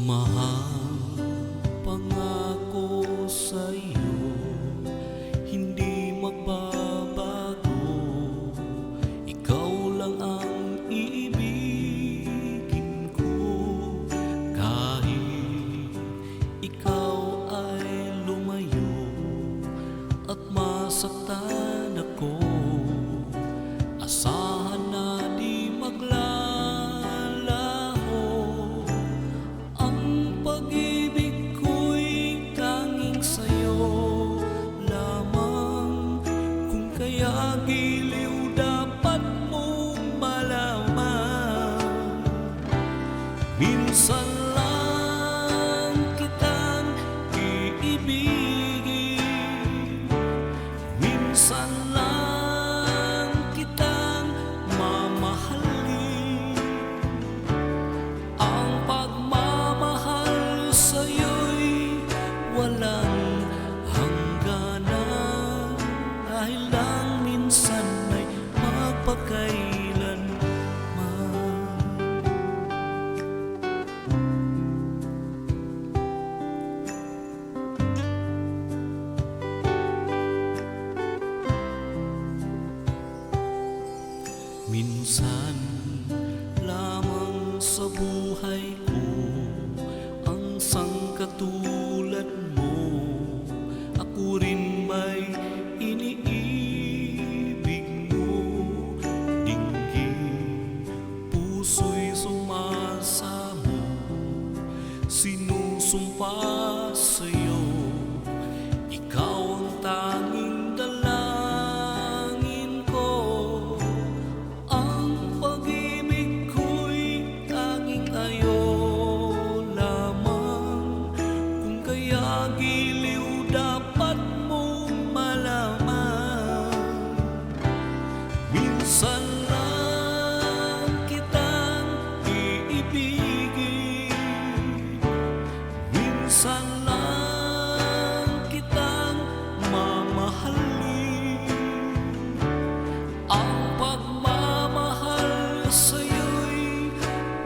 Mahal, pangako sa'yo, hindi magbabago. Ikaw lang ang iibigin ko. Kahit ikaw ay lumayo at masaktan ako, asahan na di maglalaho. Ang pag-ibig ko'y tanging sa'yo lamang, kung kaya giliw dapat mong malaman. Minsan lang kitang iibigin, minsan lang kitang mamahalin. Ang pagmamahal sa'yo'y walang hangganan, dahil lang minsan ay magpakailanman. Minsan lamang sa buhay ko ang sangkatulad mo. Ako rin may iniibig mo. Dinggin, puso'y sumasamo, sinusumpa sa'yo. Ikaw ang tanging dalangin ko. Ang pag-ibig ko'y tanging ayo lamang, kung kaya giliw dapat mong malaman. Minsan lang kitang iibigin, minsan lang kitang mamahalin. Ang pagmamahal sa'yo'y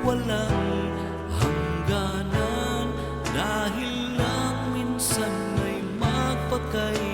walang hangganan, dahil lang minsan ay magpakailanman.